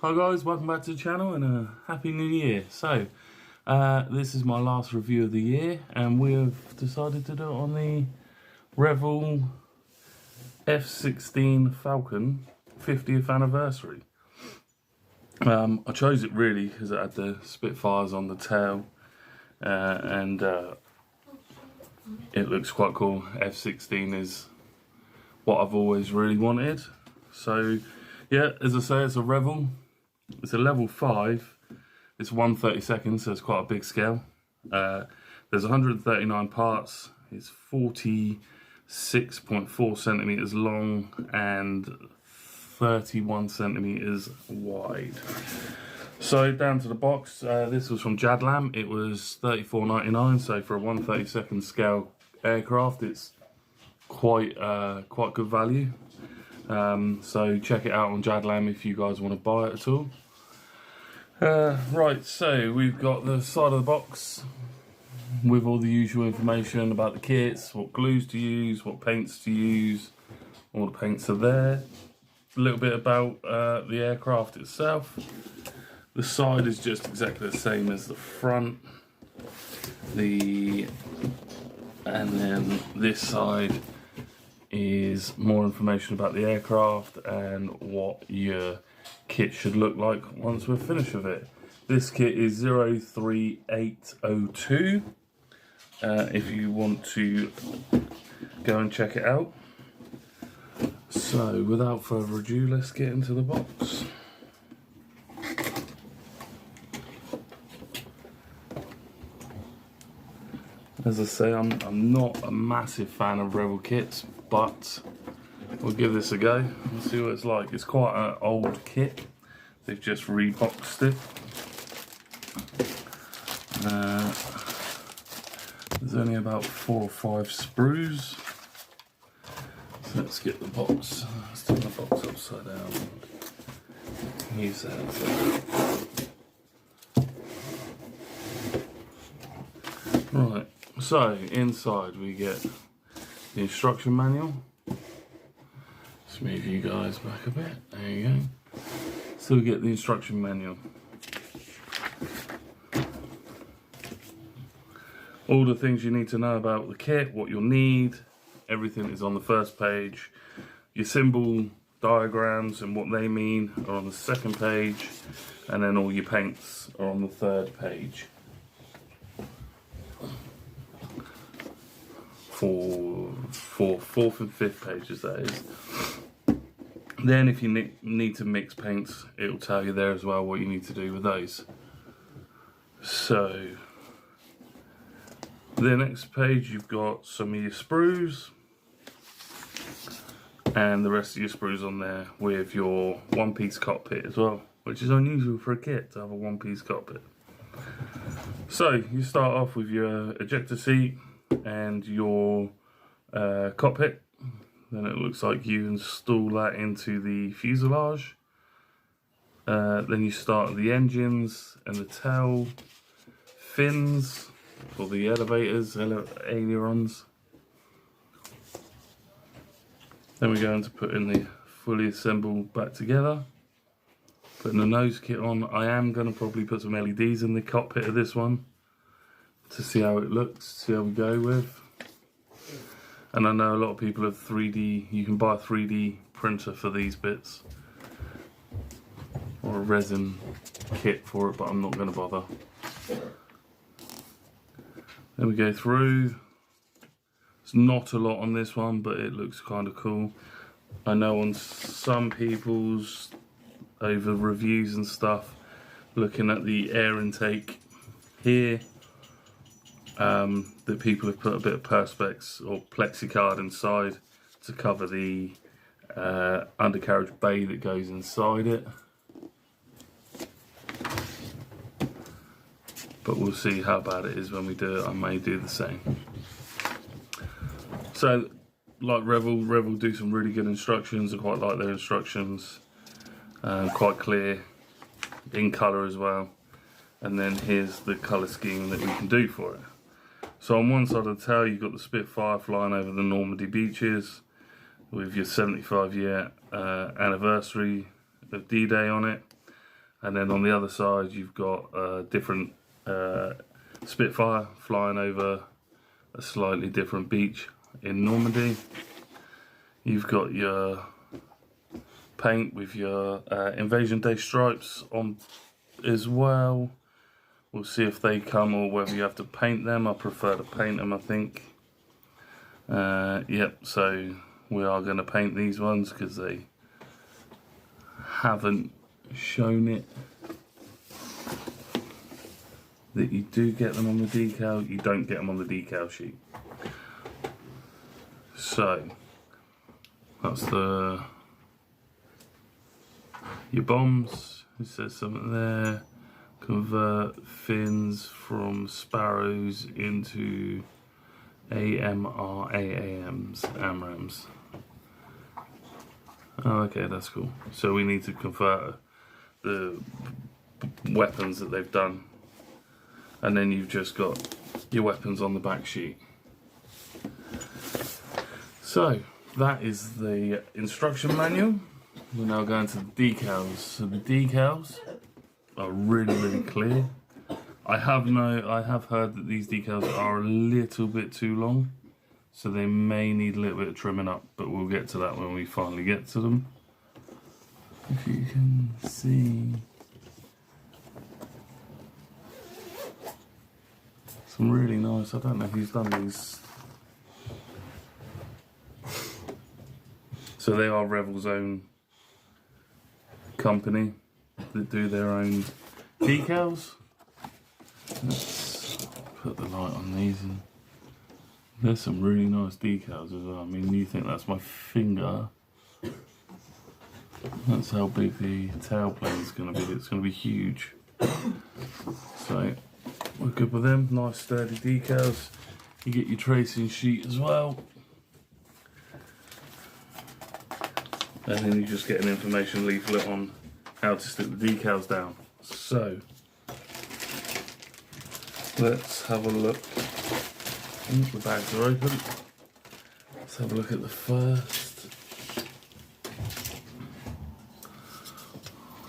Hi guys, welcome back to the channel and a happy new year. So this is my last review of the year and we've decided to do it on the Revell F16 Falcon 50th anniversary. I chose it really because it had the Spitfires on the tail and it looks quite cool. F16 is what I've always really wanted. So yeah, as I say, it's a Revell. It's a level 5. It's 1/32, so it's quite a big scale. There's 139 parts. It's 46.4 centimeters long and 31 centimeters wide. So down to the box. This was from Jadlam. It was $34.99. So for a 1/32 scale aircraft, it's quite good value. So check it out on Jadlam if you guys want to buy it at all. Right, so we've got the side of the box with all the usual information about the kits, what glues to use, what paints to use. All the paints are there. A little bit about the aircraft itself. The side is just exactly the same as the front. And then this side is more information about the aircraft and what your kit should look like once we're finished with it. This kit is 03802 if you want to go and check it out. So without further ado, let's get into the box. As I say, I'm not a massive fan of Revell kits, but we'll give this a go and see what it's like. It's quite an old kit. They've just reboxed it. There's only about 4 or 5 sprues. So let's get the box. Let's turn the box upside down. Use that. Right. So inside we get the instruction manual. Let's move you guys back a bit. There you go. So we get the instruction manual. All the things you need to know about the kit, what you'll need, everything is on the first page. Your symbol diagrams and what they mean are on the second page, and then all your paints are on the third page. Fourth and fifth pages, that is. Then if you need to mix paints, it will tell you there as well what you need to do with those. So the next page, you've got some of your sprues and the rest of your sprues on there with your one-piece cockpit as well, which is unusual for a kit to have a one-piece cockpit. So you start off with your ejector seat and your cockpit. Then it looks like you install that into the fuselage. Then you start the engines and the tail fins for the elevators, ailerons. Then we're going to put in the fully assembled back together. Putting the nose kit on. I am going to probably put some LEDs in the cockpit of this one to see how it looks, see how we go with. And I know a lot of people have 3D, you can buy a 3D printer for these bits. Or a resin kit for it, but I'm not going to bother. Then we go through. It's not a lot on this one, but it looks kind of cool. I know on some people's over reviews and stuff, looking at the air intake here, that people have put a bit of perspex or plexicard inside to cover the undercarriage bay that goes inside it. But we'll see how bad it is when we do it. I may do the same. So, like Revell do some really good instructions. I quite like their instructions. Quite clear, in colour as well. And then here's the colour scheme that we can do for it. So on one side of the tail, you've got the Spitfire flying over the Normandy beaches with your 75-year anniversary of D-Day on it. And then on the other side you've got a different Spitfire flying over a slightly different beach in Normandy. You've got your paint with your Invasion Day stripes on as well. We'll see if they come or whether you have to paint them. I prefer to paint them, I think. Yep, so we are going to paint these ones because they haven't shown it that you do get them on the decal. You don't get them on the decal sheet. So that's your bombs. It says something there. Convert fins from sparrows into AMRAMs. Oh, okay, that's cool. So we need to convert the weapons that they've done, and then you've just got your weapons on the back sheet. So that is the instruction manual. We're now going to the decals. So the decals are really clear. I have heard that these decals are a little bit too long, so they may need a little bit of trimming up, but we'll get to that when we finally get to them. If you can see, some really nice, I don't know who's done these. So they are Revell's own company that do their own decals. Let's put the light on these, and there's some really nice decals as well. I mean, you think that's my finger. That's how big the tailplane is going to be. It's going to be huge. So we're good with them. Nice sturdy decals. You get your tracing sheet as well. And then you just get an information leaflet on how to stick the decals down. So let's have a look. The bags are open. Let's have a look at the first.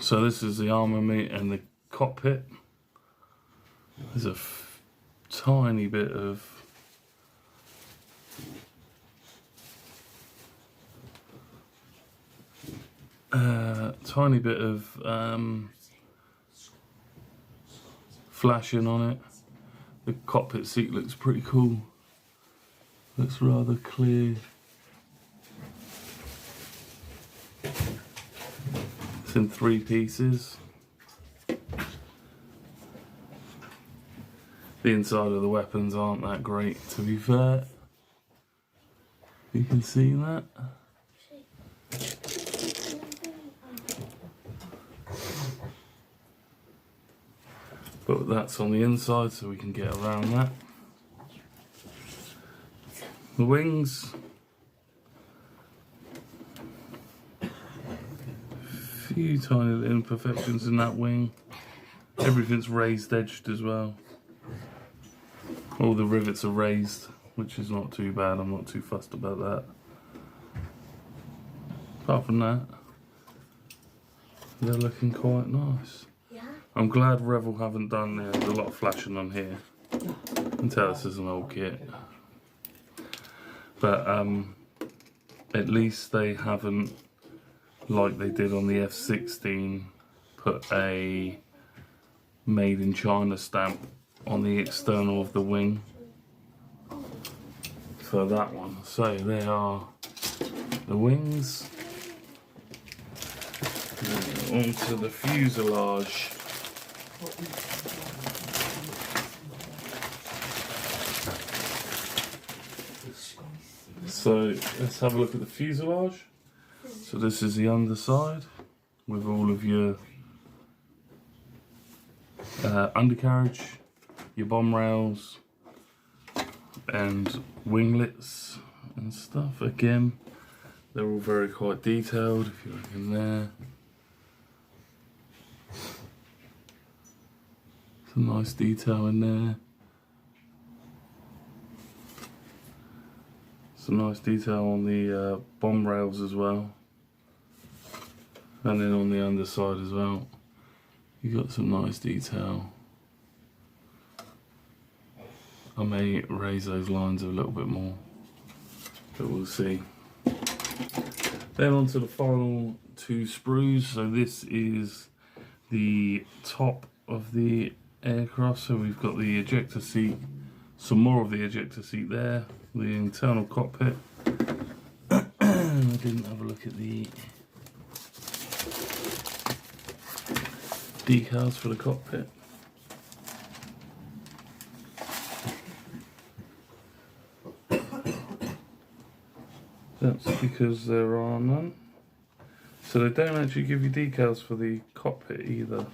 So this is the armament and the cockpit. There's a tiny bit of flashing on it. The cockpit seat looks pretty cool. Looks rather clear. It's in 3 pieces. The inside of the weapons aren't that great, to be fair. You can see that. But that's on the inside, so we can get around that. The wings. Few tiny little imperfections in that wing. Everything's raised edged as well. All the rivets are raised, which is not too bad. I'm not too fussed about that. Apart from that, they're looking quite nice. I'm glad Revell haven't done there's a lot of flashing on here. You can tell this is an old kit. But at least they haven't, like they did on the F16, put a made in China stamp on the external of the wing for that one. So they are the wings. Onto the fuselage. So let's have a look at the fuselage. So this is the underside with all of your undercarriage, your bomb rails and winglets and stuff. Again, they're all very quite detailed if you look in there. Some nice detail in there. Some nice detail on the bomb rails as well. And then on the underside as well. You got some nice detail. I may raise those lines a little bit more, but we'll see. Then on to the final two sprues. So this is the top of the aircraft. So we've got the ejector seat, some more of the ejector seat there, the internal cockpit. I didn't have a look at the decals for the cockpit. That's because there are none. So they don't actually give you decals for the cockpit either.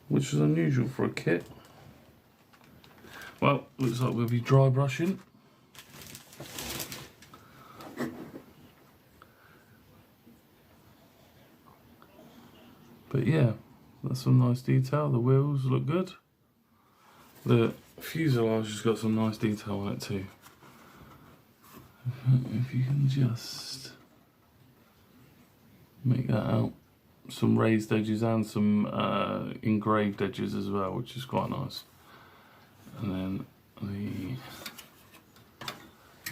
Which is unusual for a kit. Well, looks like we'll be dry brushing. But yeah, that's some nice detail. The wheels look good. The fuselage has got some nice detail on it too. If you can just make that out. Some raised edges and some engraved edges as well, which is quite nice. And then the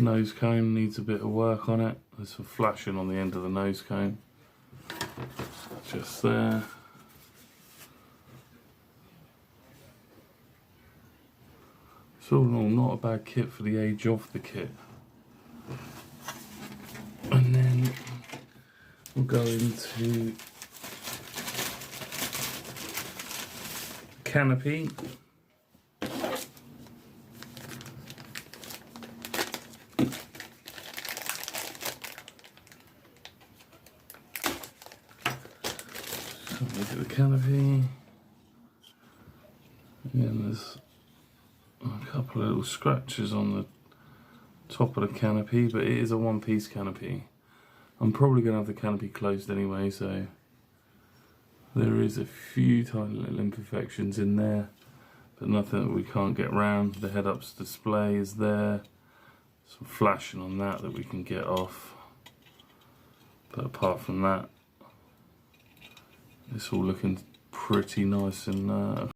nose cone needs a bit of work on it. There's some flashing on the end of the nose cone. Just there. So all in all, not a bad kit for the age of the kit. And then we'll go into canopy. So look at the canopy. Again, there's a couple of little scratches on the top of the canopy, but it is a one-piece canopy. I'm probably going to have the canopy closed anyway, so there is a few tiny little imperfections in there, but nothing that we can't get around. The head-ups display is there. Some flashing on that we can get off. But apart from that, it's all looking pretty nice and